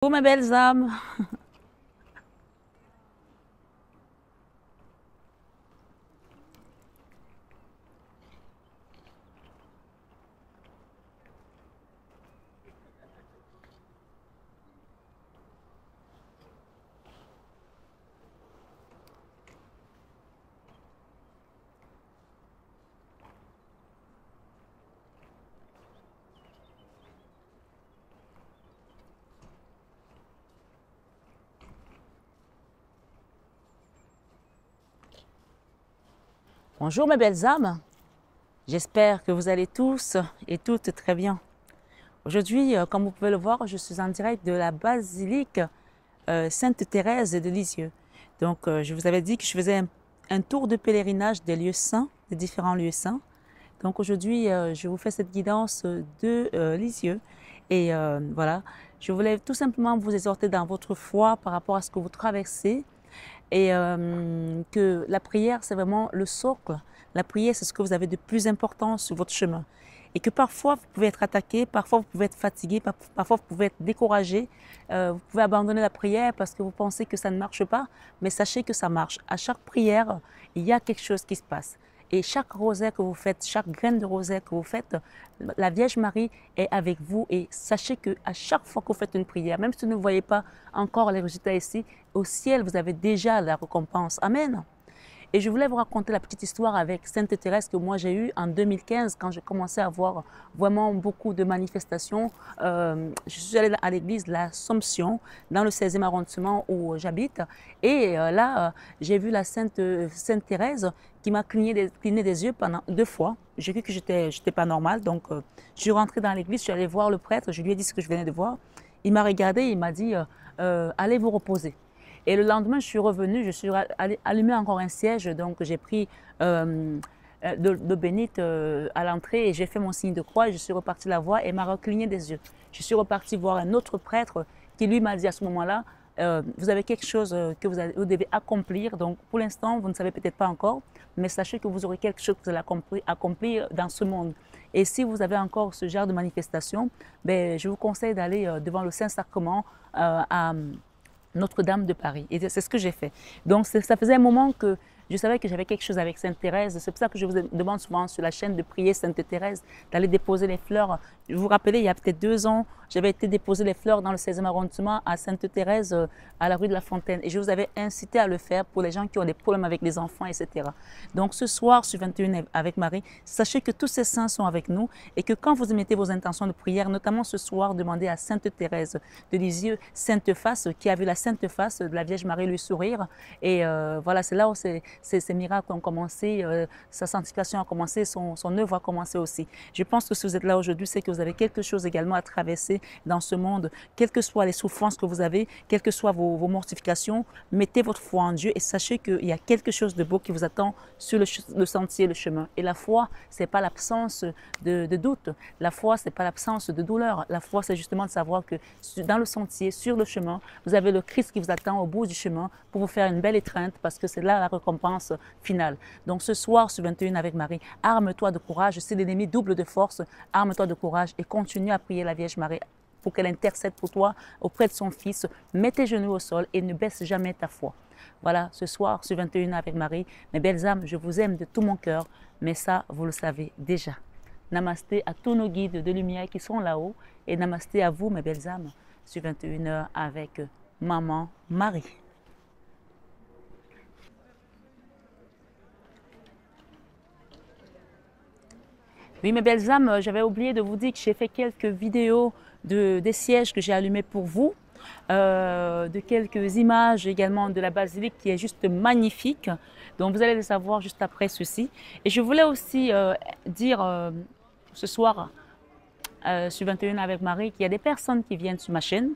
Pour mes belles âmes. Bonjour mes belles âmes. J'espère que vous allez tous et toutes très bien. Aujourd'hui, comme vous pouvez le voir, je suis en direct de la basilique Sainte-Thérèse de Lisieux. Donc, je vous avais dit que je faisais un tour de pèlerinage des lieux saints, des différents lieux saints. Donc aujourd'hui, je vous fais cette guidance de Lisieux. Et voilà, je voulais tout simplement vous exhorter dans votre foi par rapport à ce que vous traversez. Et que la prière, c'est vraiment le socle. La prière, c'est ce que vous avez de plus important sur votre chemin. Et que parfois, vous pouvez être attaqué, parfois, vous pouvez être fatigué, parfois, vous pouvez être découragé. Vous pouvez abandonner la prière parce que vous pensez que ça ne marche pas, mais sachez que ça marche. À chaque prière, il y a quelque chose qui se passe. Et chaque rosaire que vous faites, chaque graine de rosaire que vous faites, la Vierge Marie est avec vous. Et sachez qu'à chaque fois que vous faites une prière, même si vous ne voyez pas encore les résultats ici, au ciel, vous avez déjà la récompense. Amen. Et je voulais vous raconter la petite histoire avec Sainte Thérèse que moi j'ai eue en 2015 quand j'ai commencé à voir vraiment beaucoup de manifestations. Je suis allée à l'église de l'Assomption dans le 16e arrondissement où j'habite. Et là, j'ai vu la Sainte Thérèse qui m'a cligné des yeux pendant 2 fois. J'ai vu que j'étais pas normale. Donc, je suis rentrée dans l'église, je suis allée voir le prêtre, je lui ai dit ce que je venais de voir. Il m'a regardé, il m'a dit allez vous reposer. Et le lendemain, je suis revenue, je suis allumé encore un siège, donc j'ai pris de bénite à l'entrée et j'ai fait mon signe de croix et je suis repartie la voir et m'a recligné des yeux. Je suis repartie voir un autre prêtre qui lui m'a dit à ce moment-là, vous avez quelque chose que vous devez accomplir, donc pour l'instant, vous ne savez peut-être pas encore, mais sachez que vous aurez quelque chose que vous allez accomplir dans ce monde. Et si vous avez encore ce genre de manifestation, ben, je vous conseille d'aller devant le Saint-Sacrement à Notre-Dame de Paris. Et c'est ce que j'ai fait. Donc, ça faisait un moment que je savais que j'avais quelque chose avec Sainte Thérèse. C'est pour ça que je vous demande souvent sur la chaîne de prier Sainte Thérèse, d'aller déposer les fleurs. Vous vous rappelez, il y a peut-être 2 ans, j'avais été déposer les fleurs dans le 16e arrondissement à Sainte Thérèse, à la rue de la Fontaine. Et je vous avais incité à le faire pour les gens qui ont des problèmes avec les enfants, etc. Donc, ce soir, sur 21 avec Marie, sachez que tous ces saints sont avec nous et que quand vous mettez vos intentions de prière, notamment ce soir, demandez à Sainte Thérèse de Lisieux, Sainte Face, qui a vu la Sainte Face de la Vierge Marie lui sourire. Et voilà, c'est là où ces miracles ont commencé, sa sanctification a commencé, son œuvre a commencé aussi. Je pense que si vous êtes là aujourd'hui, c'est que vous avez quelque chose également à traverser dans ce monde, quelles que soient les souffrances que vous avez, quelles que soient vos mortifications, mettez votre foi en Dieu et sachez qu'il y a quelque chose de beau qui vous attend sur le sentier, le chemin. Et la foi, ce n'est pas l'absence de doute, la foi, ce n'est pas l'absence de douleur, la foi, c'est justement de savoir que dans le sentier, sur le chemin, vous avez le Christ qui vous attend au bout du chemin pour vous faire une belle étreinte parce que c'est là la récompense finale. Donc ce soir sur 21 avec Marie, arme-toi de courage, si l'ennemi double de force, arme-toi de courage et continue à prier la Vierge Marie pour qu'elle intercède pour toi auprès de son Fils. Mets tes genoux au sol et ne baisse jamais ta foi. Voilà, ce soir sur 21 avec Marie, mes belles âmes, je vous aime de tout mon cœur, mais ça, vous le savez déjà. Namasté à tous nos guides de lumière qui sont là-haut et namasté à vous, mes belles âmes, sur 21h avec Maman Marie. Oui, mes belles âmes, j'avais oublié de vous dire que j'ai fait quelques vidéos des sièges que j'ai allumés pour vous, de quelques images également de la basilique qui est juste magnifique. Donc, vous allez le savoir juste après ceci. Et je voulais aussi dire ce soir sur 21 avec Marie qu'il y a des personnes qui viennent sur ma chaîne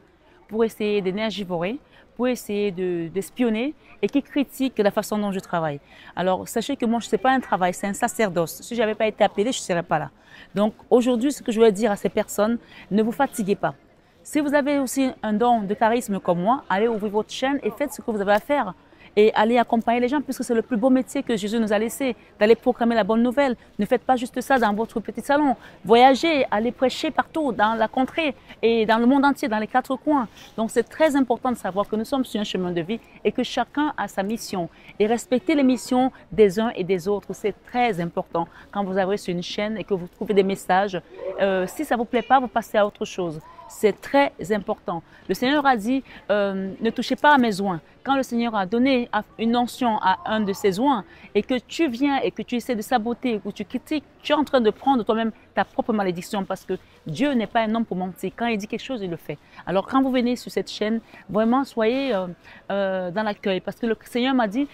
pour essayer d'énergivorer, pour essayer d'espionner et qui critiquent la façon dont je travaille. Alors, sachez que moi, ce n'est pas un travail, c'est un sacerdoce. Si je n'avais pas été appelée, je ne serais pas là. Donc, aujourd'hui, ce que je veux dire à ces personnes, ne vous fatiguez pas. Si vous avez aussi un don de charisme comme moi, allez ouvrir votre chaîne et faites ce que vous avez à faire. et allez accompagner les gens, puisque c'est le plus beau métier que Jésus nous a laissé, d'aller proclamer la bonne nouvelle. Ne faites pas juste ça dans votre petit salon. Voyagez, allez prêcher partout, dans la contrée et dans le monde entier, dans les quatre coins. Donc c'est très important de savoir que nous sommes sur un chemin de vie et que chacun a sa mission. Et respecter les missions des uns et des autres, c'est très important. Quand vous arrivez sur une chaîne et que vous trouvez des messages, si ça ne vous plaît pas, vous passez à autre chose. C'est très important. Le Seigneur a dit, ne touchez pas à mes oins. Quand le Seigneur a donné une onction à un de ses oins et que tu viens et que tu essaies de saboter ou tu critiques, tu es en train de prendre toi-même ta propre malédiction parce que Dieu n'est pas un homme pour mentir. Quand il dit quelque chose, il le fait. Alors quand vous venez sur cette chaîne, vraiment soyez dans l'accueil parce que le Seigneur m'a dit,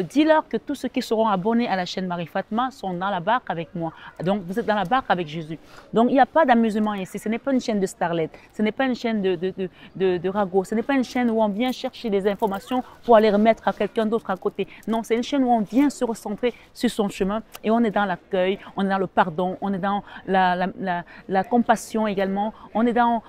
dis-leur que tous ceux qui seront abonnés à la chaîne Marie-Fatma sont dans la barque avec moi. Donc, vous êtes dans la barque avec Jésus. Donc, il n'y a pas d'amusement ici. Ce n'est pas une chaîne de starlet. Ce n'est pas une chaîne de ragot. Ce n'est pas une chaîne où on vient chercher des informations pour aller remettre à quelqu'un d'autre à côté. Non, c'est une chaîne où on vient se recentrer sur son chemin et on est dans l'accueil, on est dans le pardon, on est dans la compassion également. On est dans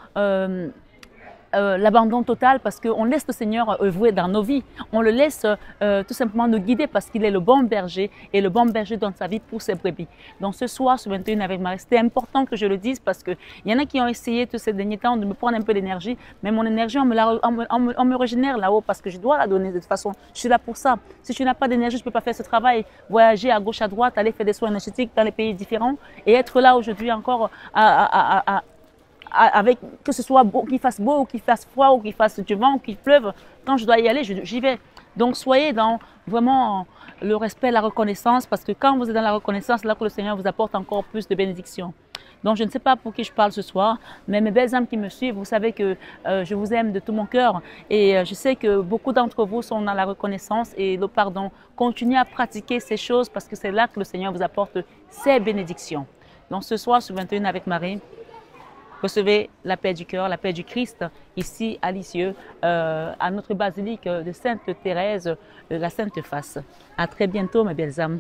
l'abandon total parce qu'on laisse le Seigneur œuvrer dans nos vies. On le laisse tout simplement nous guider parce qu'il est le bon berger et le bon berger donne sa vie pour ses brebis. Donc ce soir, ce 21 avec Marie, c'était important que je le dise parce qu'il y en a qui ont essayé tous ces derniers temps de me prendre un peu d'énergie, mais mon énergie, on me régénère là-haut parce que je dois la donner de toute façon. Je suis là pour ça. Si tu n'as pas d'énergie, je ne peux pas faire ce travail. Voyager à gauche, à droite, aller faire des soins énergétiques dans les pays différents et être là aujourd'hui encore avec que ce soit beau, qu'il fasse beau ou qu'il fasse froid ou qu'il fasse du vent ou qu'il pleuve, quand je dois y aller, j'y vais. Donc soyez dans vraiment le respect, la reconnaissance, parce que quand vous êtes dans la reconnaissance, c'est là que le Seigneur vous apporte encore plus de bénédictions. Donc je ne sais pas pour qui je parle ce soir, mais mes belles âmes qui me suivent, vous savez que je vous aime de tout mon cœur et je sais que beaucoup d'entre vous sont dans la reconnaissance et le pardon. Continuez à pratiquer ces choses parce que c'est là que le Seigneur vous apporte ses bénédictions. Donc ce soir, sur 21 avec Marie, recevez la paix du cœur, la paix du Christ, ici à Lisieux, à notre basilique de Sainte Thérèse, la Sainte Face. À très bientôt, mes belles âmes.